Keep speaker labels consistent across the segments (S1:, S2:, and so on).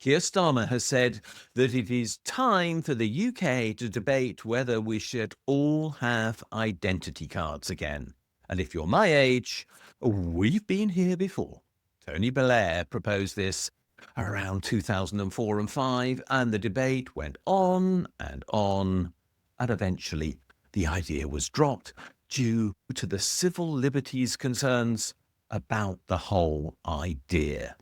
S1: Keir Starmer has said that it is time for the UK to debate whether we should all have identity cards again. And if you're my age, we've been here before. Tony Blair proposed this around 2004 and 5, and the debate went on, and eventually the idea was dropped due to the civil liberties concerns about the whole idea.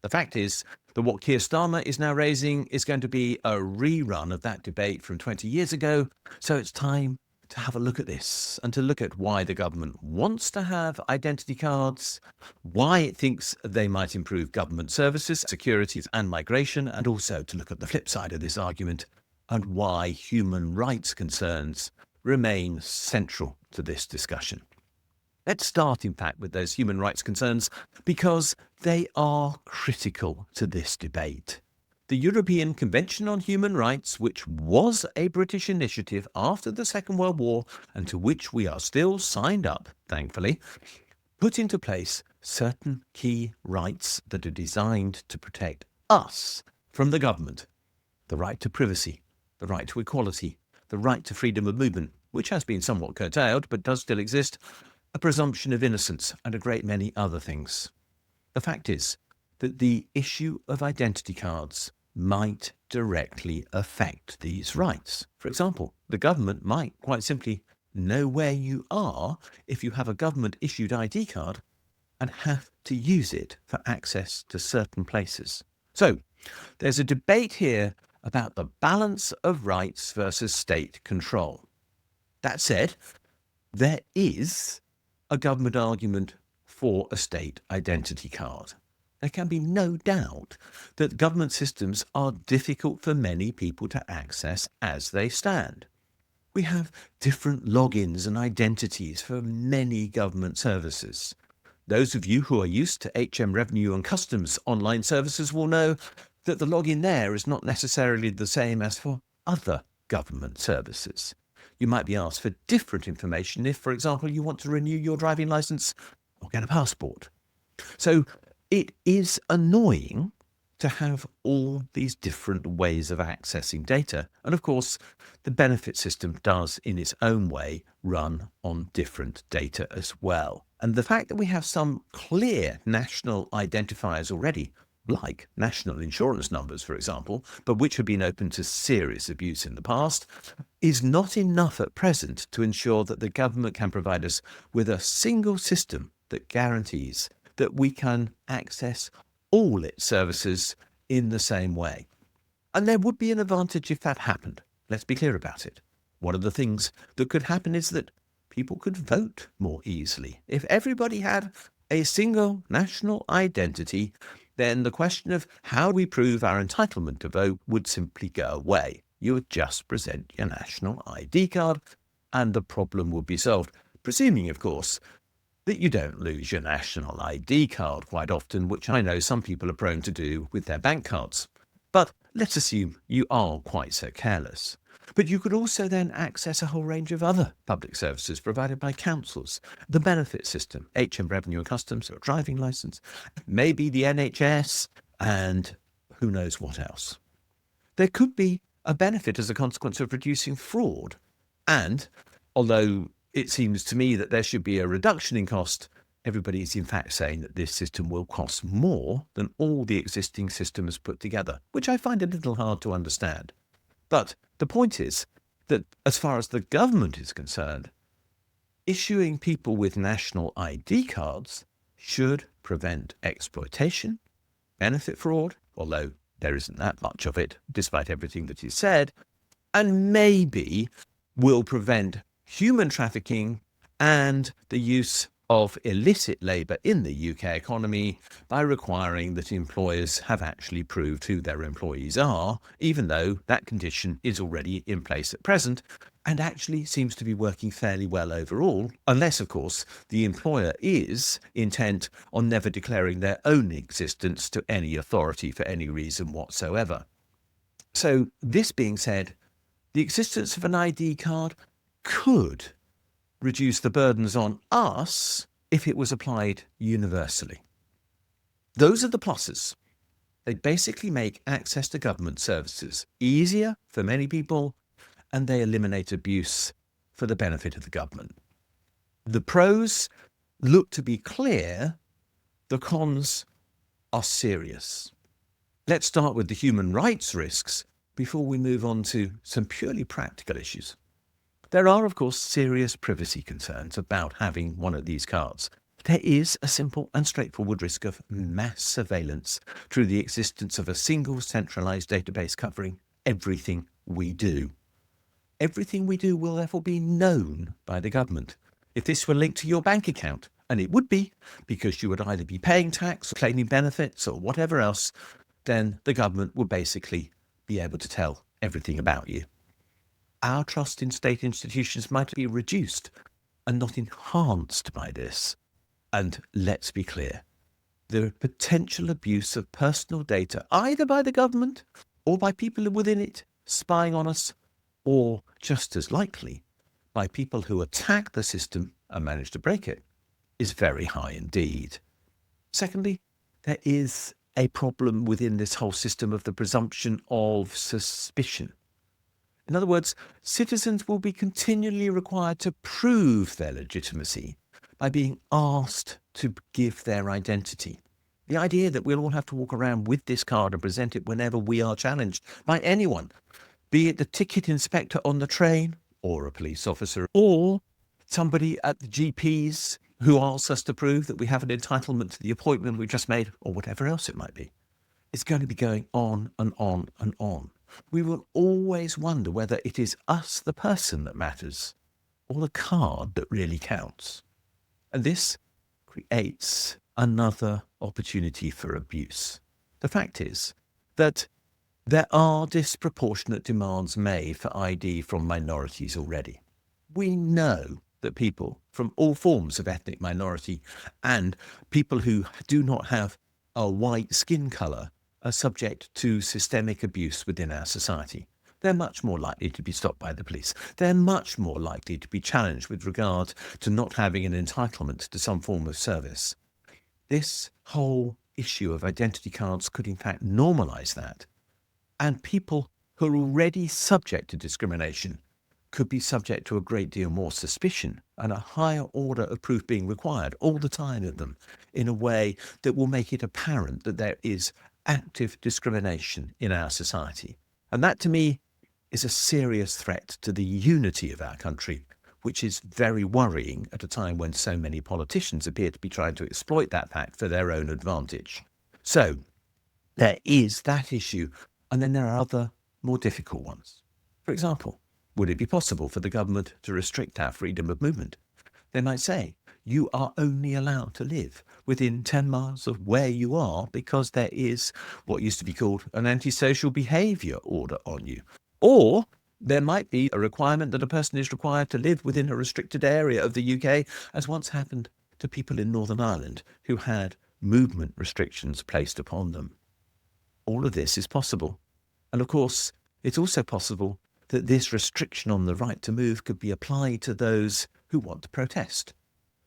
S1: The fact is that what Keir Starmer is now raising is going to be a rerun of that debate from 20 years ago, so it's time to have a look at this and to look at why the government wants to have identity cards, why it thinks they might improve government services, security and migration, and also to look at the flip side of this argument and why human rights concerns remain central to this discussion. Let's start, in fact, with those human rights concerns because they are critical to this debate. The European Convention on Human Rights, which was a British initiative after the Second World War and to which we are still signed up, thankfully, put into place certain key rights that are designed to protect us from the government. The right to privacy, the right to equality, the right to freedom of movement, which has been somewhat curtailed but does still exist, a presumption of innocence, and a great many other things. The fact is that the issue of identity cards might directly affect these rights. For example, the government might quite simply know where you are if you have a government-issued ID card and have to use it for access to certain places. So, there's a debate here about the balance of rights versus state control. That said, there is a government argument for a state identity card. There can be no doubt that government systems are difficult for many people to access as they stand. We have different logins and identities for many government services. Those of you who are used to HM Revenue and Customs online services will know that the login there is not necessarily the same as for other government services. You might be asked for different information if, for example, you want to renew your driving license or get a passport. So it is annoying to have all these different ways of accessing data. And of course, the benefit system does, in its own way, run on different data as well. And the fact that we have some clear national identifiers already, like national insurance numbers, for example, but which have been open to serious abuse in the past, is not enough at present to ensure that the government can provide us with a single system that guarantees that we can access all its services in the same way. And there would be an advantage if that happened. Let's be clear about it. One of the things that could happen is that people could vote more easily. If everybody had a single national identity, then the question of how we prove our entitlement to vote would simply go away. You would just present your national ID card and the problem would be solved, presuming, of course, that you don't lose your national ID card quite often, which I know some people are prone to do with their bank cards. But let's assume you are quite so careless. But you could also then access a whole range of other public services provided by councils, the benefit system, HM Revenue and Customs, or driving licence, maybe the NHS, and who knows what else. There could be a benefit as a consequence of reducing fraud. And although it seems to me that there should be a reduction in cost, everybody is in fact saying that this system will cost more than all the existing systems put together, which I find a little hard to understand. But the point is that as far as the government is concerned, issuing people with national ID cards should prevent exploitation, benefit fraud, although there isn't that much of it, despite everything that is said, and maybe will prevent human trafficking and the use of illicit labour in the UK economy by requiring that employers have actually proved who their employees are, even though that condition is already in place at present and actually seems to be working fairly well overall, unless, of course, the employer is intent on never declaring their own existence to any authority for any reason whatsoever. So, this being said, the existence of an ID card could reduce the burdens on us if it was applied universally. Those are the pluses. They basically make access to government services easier for many people, and they eliminate abuse for the benefit of the government. The pros look to be clear, the cons are serious. Let's start with the human rights risks before we move on to some purely practical issues. There are, of course, serious privacy concerns about having one of these cards. There is a simple and straightforward risk of mass surveillance through the existence of a single centralized database covering everything we do. Everything we do will therefore be known by the government. If this were linked to your bank account, and it would be, because you would either be paying tax, or claiming benefits, or whatever else, then the government would basically be able to tell everything about you. Our trust in state institutions might be reduced and not enhanced by this. And let's be clear, the potential abuse of personal data, either by the government or by people within it spying on us, or just as likely, by people who attack the system and manage to break it, is very high indeed. Secondly, there is a problem within this whole system of the presumption of suspicion. In other words, citizens will be continually required to prove their legitimacy by being asked to give their identity. The idea that we'll all have to walk around with this card and present it whenever we are challenged by anyone, be it the ticket inspector on the train, or a police officer, or somebody at the GP's who asks us to prove that we have an entitlement to the appointment we just made, or whatever else it might be. It's going to be going on and on and on. We will always wonder whether it is us, the person, that matters, or the card that really counts. And this creates another opportunity for abuse. The fact is that there are disproportionate demands made for ID from minorities already. We know that people from all forms of ethnic minority and people who do not have a white skin colour are subject to systemic abuse within our society. They're much more likely to be stopped by the police. They're much more likely to be challenged with regard to not having an entitlement to some form of service. This whole issue of identity cards could in fact normalise that. And people who are already subject to discrimination could be subject to a great deal more suspicion and a higher order of proof being required all the time of them in a way that will make it apparent that there is active discrimination in our society. And that, to me, is a serious threat to the unity of our country, which is very worrying at a time when so many politicians appear to be trying to exploit that fact for their own advantage. So there is that issue, and then there are other more difficult ones. For example, would it be possible for the government to restrict our freedom of movement? They might say, you are only allowed to live within 10 miles of where you are because there is what used to be called an antisocial behaviour order on you. Or there might be a requirement that a person is required to live within a restricted area of the UK, as once happened to people in Northern Ireland who had movement restrictions placed upon them. All of this is possible. And of course, it's also possible that this restriction on the right to move could be applied to those who want to protest.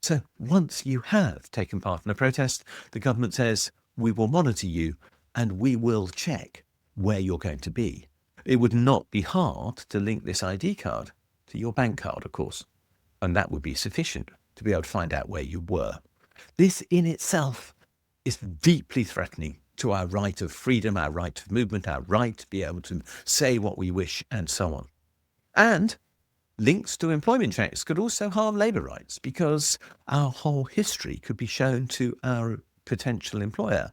S1: So once you have taken part in a protest, the government says, we will monitor you and we will check where you're going to be. It would not be hard to link this ID card to your bank card, of course, and that would be sufficient to be able to find out where you were. This in itself is deeply threatening to our right of freedom, our right of movement, our right to be able to say what we wish, and so on. And links to employment checks could also harm labour rights, because our whole history could be shown to our potential employer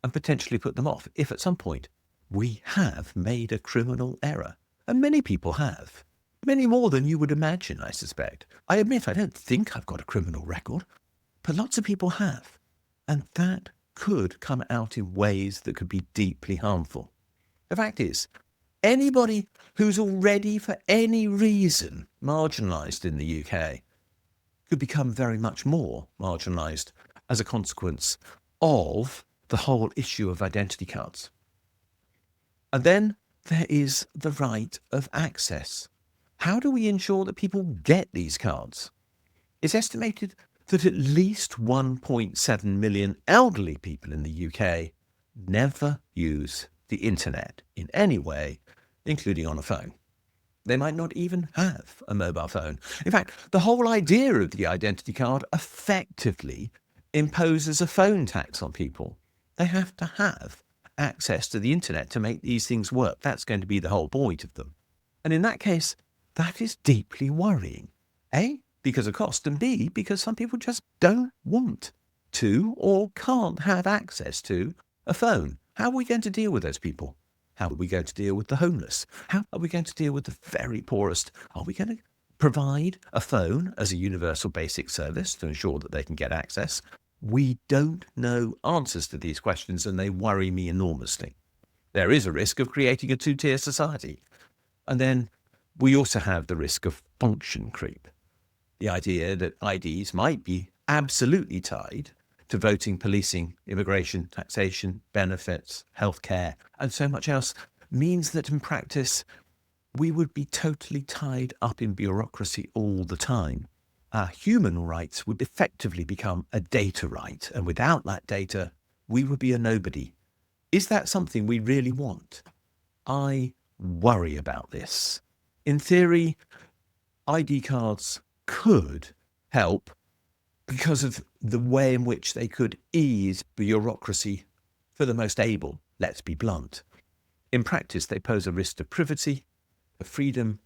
S1: and potentially put them off if at some point we have made a criminal error. And many people have. Many more than you would imagine, I suspect. I admit I don't think I've got a criminal record, but lots of people have. And that could come out in ways that could be deeply harmful. The fact is, anybody who's already for any reason marginalised in the UK could become very much more marginalised as a consequence of the whole issue of identity cards. And then there is the right of access. How do we ensure that people get these cards? It's estimated that at least 1.7 million elderly people in the UK never use the internet in any way, including on a phone. They might not even have a mobile phone. In fact, the whole idea of the identity card effectively imposes a phone tax on people. They have to have access to the internet to make these things work. That's going to be the whole point of them. And in that case, that is deeply worrying. A, because of cost, and B, because some people just don't want to or can't have access to a phone. How are we going to deal with those people? How are we going to deal with the homeless? How are we going to deal with the very poorest? Are we going to provide a phone as a universal basic service to ensure that they can get access? We don't know answers to these questions, and they worry me enormously. There is a risk of creating a two-tier society. And then we also have the risk of function creep. The idea that IDs might be absolutely tied to voting, policing, immigration, taxation, benefits, healthcare, and so much else means that in practice, we would be totally tied up in bureaucracy all the time. Our human rights would effectively become a data right, and without that data, we would be a nobody. Is that something we really want? I worry about this. In theory, ID cards could help because of the way in which they could ease bureaucracy for the most able, let's be blunt. In practice, they pose a risk to privacy, of freedom,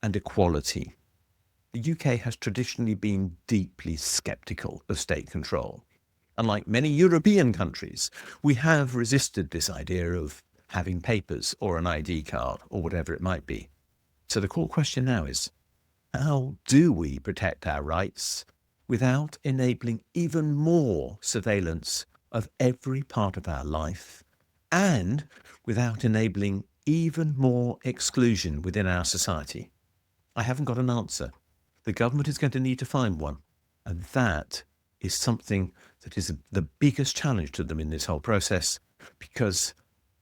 S1: and equality. The UK has traditionally been deeply sceptical of state control. Unlike many European countries, we have resisted this idea of having papers or an ID card or whatever it might be. So the core question now is, how do we protect our rights without enabling even more surveillance of every part of our life and without enabling even more exclusion within our society? I haven't got an answer. The government is going to need to find one. And that is something that is the biggest challenge to them in this whole process, because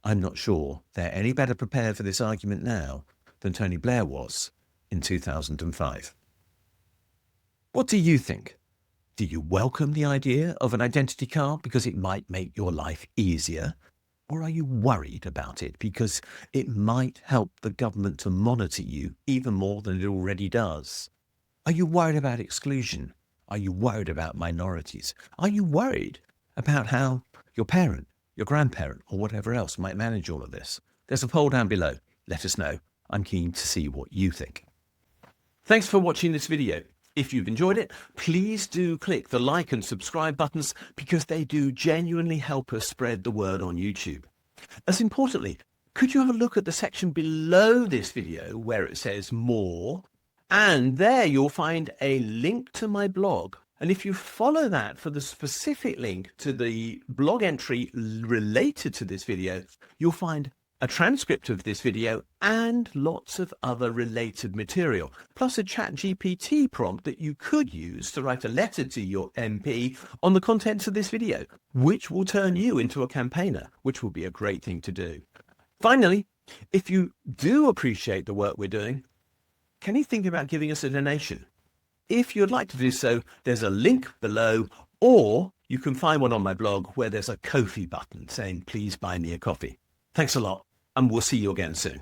S1: I'm not sure they're any better prepared for this argument now than Tony Blair was in 2005. What do you think? Do you welcome the idea of an identity card because it might make your life easier? Or are you worried about it because it might help the government to monitor you even more than it already does? Are you worried about exclusion? Are you worried about minorities? Are you worried about how your parent, your grandparent, or whatever else might manage all of this? There's a poll down below. Let us know. I'm keen to see what you think. Thanks for watching this video. If you've enjoyed it, please do click the like and subscribe buttons because they do genuinely help us spread the word on YouTube. As importantly, could you have a look at the section below this video where it says more? And there you'll find a link to my blog. And if you follow that for the specific link to the blog entry related to this video, you'll find a transcript of this video and lots of other related material, plus a ChatGPT prompt that you could use to write a letter to your MP on the contents of this video, which will turn you into a campaigner, which will be a great thing to do. Finally, if you do appreciate the work we're doing, can you think about giving us a donation? If you'd like to do so, there's a link below, or you can find one on my blog where there's a Ko-fi button saying, please buy me a coffee. Thanks a lot, and we'll see you again soon.